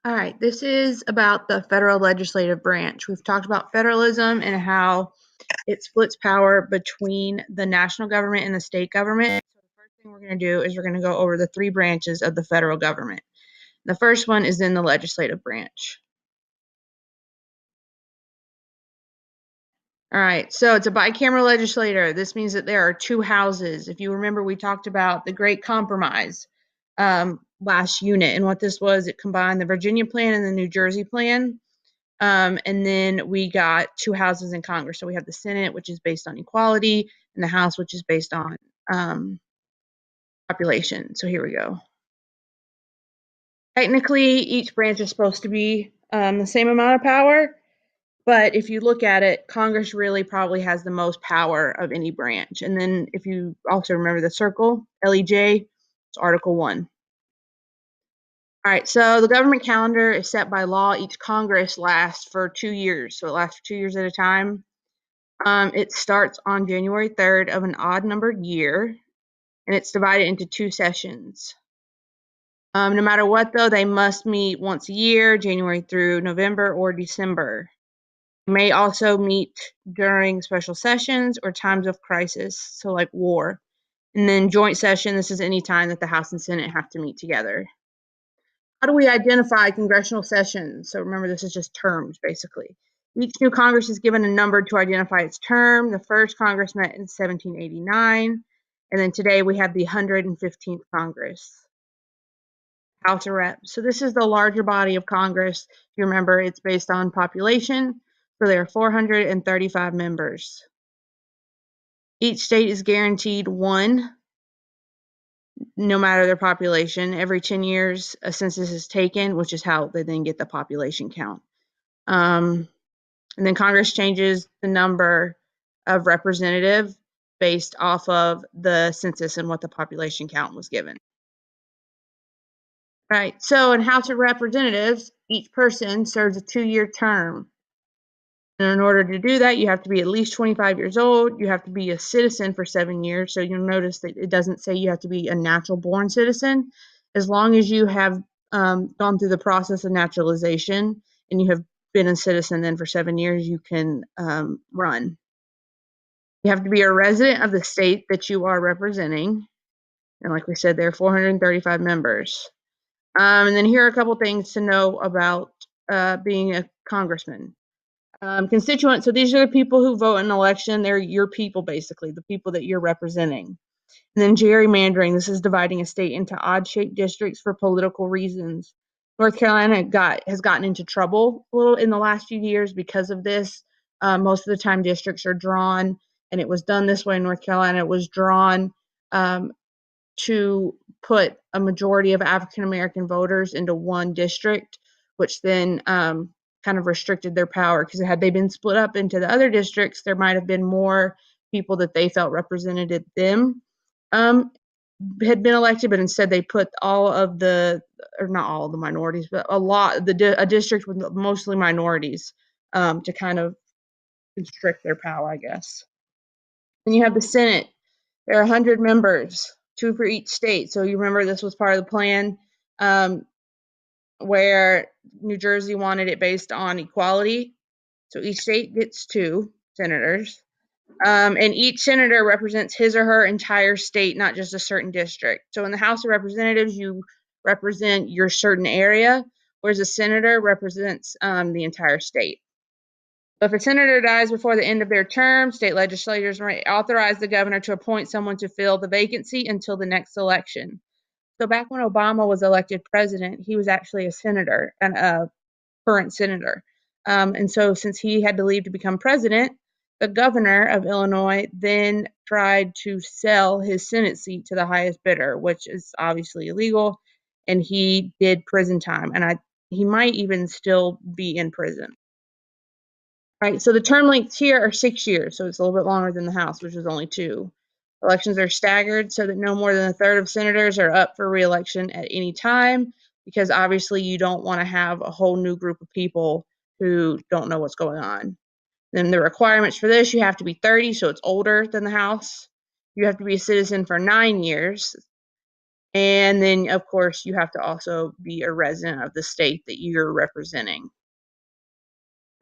All right, this is about the federal legislative branch. We've talked about federalism and how it splits power between the national government and the state government. So the first thing we're going to do is we're going to go over the three branches of the federal government. The first one is in the legislative branch. All right, so it's a bicameral legislature. This means that there are two houses. If you remember, we talked about the Great Compromise last unit, and what this was, it combined the Virginia plan and the New Jersey plan. And then we got two houses in Congress. So we have the Senate, which is based on equality, and the House, which is based on population. So here we go. Technically, each branch is supposed to be the same amount of power, but if you look at it, Congress really probably has the most power of any branch. And then if you also remember the circle, LEJ, it's Article 1. All right, so the government calendar is set by law. Each Congress lasts for 2 years, so it lasts for 2 years at a time. It starts on January 3rd of an odd numbered year, and it's divided into 2 sessions. No matter what, though, they must meet once a year, January through November or December. They may also meet during special sessions or times of crisis, so like war. And then joint session, this is any time that the House and Senate have to meet together. How do we identify congressional sessions? So remember, this is just terms, basically. Each new Congress is given a number to identify its term. The first Congress met in 1789, and then today we have the 115th Congress. House of Reps. So this is the larger body of Congress. If you remember, it's based on population, so there are 435 members. Each state is guaranteed one, no matter their population. Every 10 years, a census is taken, which is how they then get the population count. And then Congress changes the number of representatives based off of the census and what the population count was given. All right, so in House of Representatives, each person serves a 2-year term. And in order to do that, you have to be at least 25 years old. You have to be a citizen for 7 years. So you'll notice that it doesn't say you have to be a natural born citizen. As long as you have gone through the process of naturalization and you have been a citizen then for 7 years, you can run. You have to be a resident of the state that you are representing. And like we said, there are 435 members. And then here are a couple things to know about being a congressman. Constituents, so these are the people who vote in an election. They're your people, basically, the people that you're representing. And then gerrymandering, this is dividing a state into odd-shaped districts for political reasons. North Carolina has gotten into trouble a little in the last few years because of this. Most of the time districts are drawn, and it was done this way in North Carolina. It was drawn to put a majority of African American voters into one district, which then kind of restricted their power, because had they been split up into the other districts, there might have been more people that they felt represented them had been elected, but instead they put all of the, or not all of the minorities, but a district with mostly minorities to kind of constrict their power, I guess. Then you have the Senate. There are 100 members, 2 for each state. So you remember this was part of the plan where New Jersey wanted it based on equality. So each state gets 2 senators. And each senator represents his or her entire state, not just a certain district. So in the House of Representatives, you represent your certain area, whereas a senator represents the entire state. If a senator dies before the end of their term, state legislators may authorize the governor to appoint someone to fill the vacancy until the next election. So back when Obama was elected president, he was actually a senator and a current senator. And so since he had to leave to become president, the governor of Illinois then tried to sell his Senate seat to the highest bidder, which is obviously illegal. And he did prison time, and he might even still be in prison. Right, so the term lengths here are 6 years, so it's a little bit longer than the House, which is only 2. Elections are staggered so that no more than a third of senators are up for re-election at any time, because obviously you don't want to have a whole new group of people who don't know what's going on. Then the requirements for this, you have to be 30, so it's older than the House. You have to be a citizen for 9 years. And then, of course, you have to also be a resident of the state that you're representing.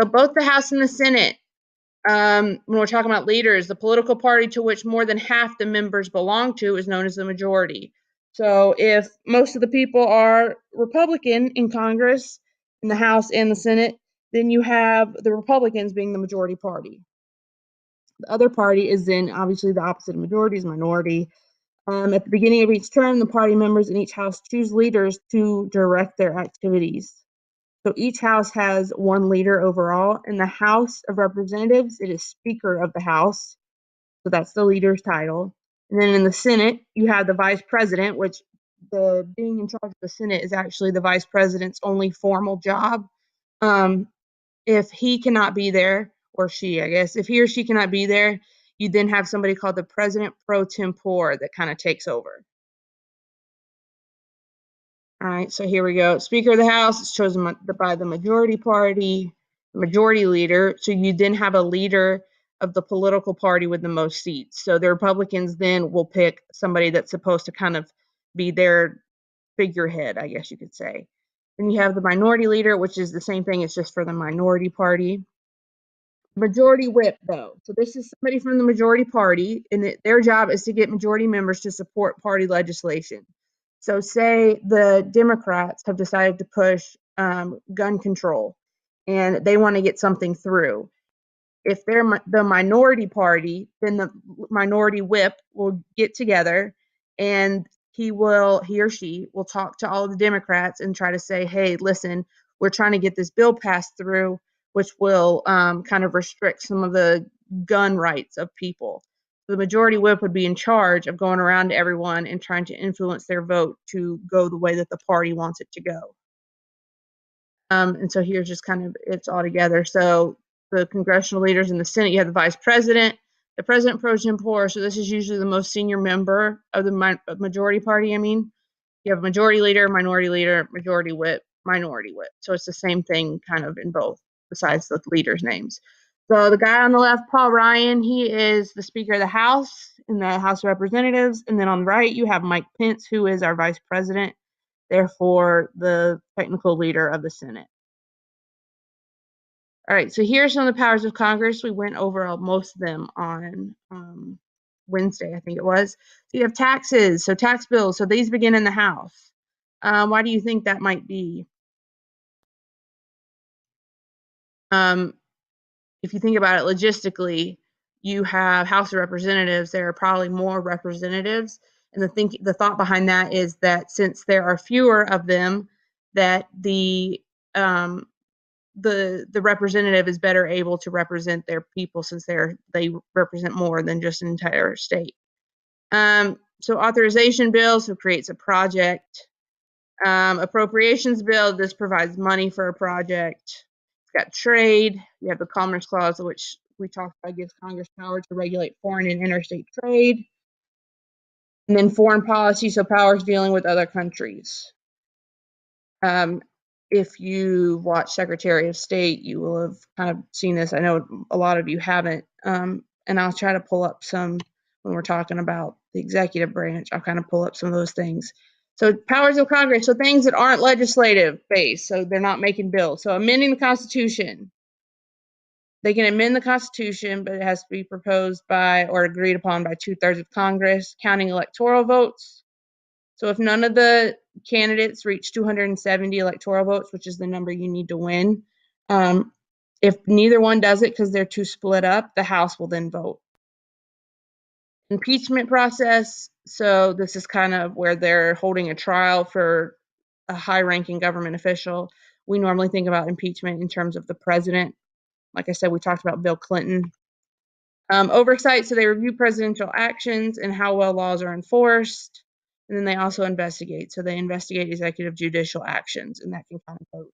So both the House and the Senate, when we're talking about leaders, the political party to which more than half the members belong to is known as the majority. So if most of the people are Republican in Congress, in the House and the Senate, then you have the Republicans being the majority party. The other party is then obviously the opposite of majority is minority. At the beginning of each term, the party members in each house choose leaders to direct their activities. So each house has one leader overall. In the House of Representatives, it is Speaker of the House. So that's the leader's title. And then in the Senate, you have the Vice President, which the being in charge of the Senate is actually the Vice President's only formal job. If he cannot be there, or she, I guess, if he or she cannot be there, you then have somebody called the President pro tempore that kind of takes over. All right, so here we go. Speaker of the House is chosen by the majority party, majority leader. So you then have a leader of the political party with the most seats. So the Republicans then will pick somebody that's supposed to kind of be their figurehead, I guess you could say. Then you have the minority leader, which is the same thing, it's just for the minority party. Majority whip, though. So this is somebody from the majority party, and their job is to get majority members to support party legislation. So say the Democrats have decided to push gun control, and they want to get something through. If they're the minority party, then the minority whip will get together, and he or she will talk to all of the Democrats and try to say, hey, listen, we're trying to get this bill passed through, which will kind of restrict some of the gun rights of people. The majority whip would be in charge of going around to everyone and trying to influence their vote to go the way that the party wants it to go. And so here's just kind of it's all together. So the congressional leaders in the Senate, you have the vice president, the president pro tempore. So this is usually the most senior member of the majority party. You have majority leader, majority whip, minority whip. So it's the same thing kind of in both, besides the leaders' names. So the guy on the left, Paul Ryan, he is the Speaker of the House in the House of Representatives. And then on the right, you have Mike Pence, who is our vice president, therefore the technical leader of the Senate. All right, so here are some of the powers of Congress. We went over most of them on Wednesday, I think it was. So you have taxes, so tax bills. So these begin in the House. Why do you think that might be? If you think about it logistically, you have House of Representatives. There are probably more representatives, and the thought behind that is that since there are fewer of them, that the representative is better able to represent their people since they represent more than just an entire state. So authorization bill, so creates a project. Appropriations bill, this provides money for a project. It's got trade. You have the Commerce Clause, which we talked about, gives Congress power to regulate foreign and interstate trade. And then foreign policy, so powers dealing with other countries. If you watch Secretary of State, you will have kind of seen this. I know a lot of you haven't. And I'll try to pull up some when we're talking about the executive branch. I'll kind of pull up some of those things. So powers of Congress, so things that aren't legislative based, so they're not making bills. So amending the Constitution. They can amend the Constitution, but it has to be proposed by or agreed upon by 2/3 of Congress. Counting electoral votes. So if none of the candidates reach 270 electoral votes, which is the number you need to win, if neither one does it because they're too split up, the House will then vote. Impeachment process. So this is kind of where they're holding a trial for a high-ranking government official. We normally think about impeachment in terms of the president. Like I said, we talked about Bill Clinton. Oversight, so they review presidential actions and how well laws are enforced. And then they also investigate. So they investigate executive judicial actions, and that can kind of go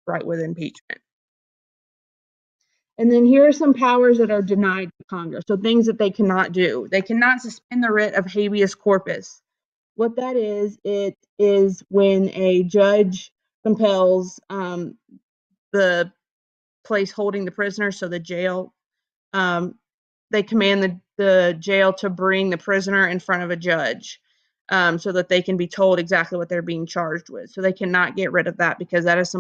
right with impeachment. And then here are some powers that are denied to Congress. So things that they cannot do. They cannot suspend the writ of habeas corpus. What that is, it is when a judge compels the place holding the prisoner, so the jail, they command the jail to bring the prisoner in front of a judge. so that they can be told exactly what they're being charged with. So they cannot get rid of that because that is somebody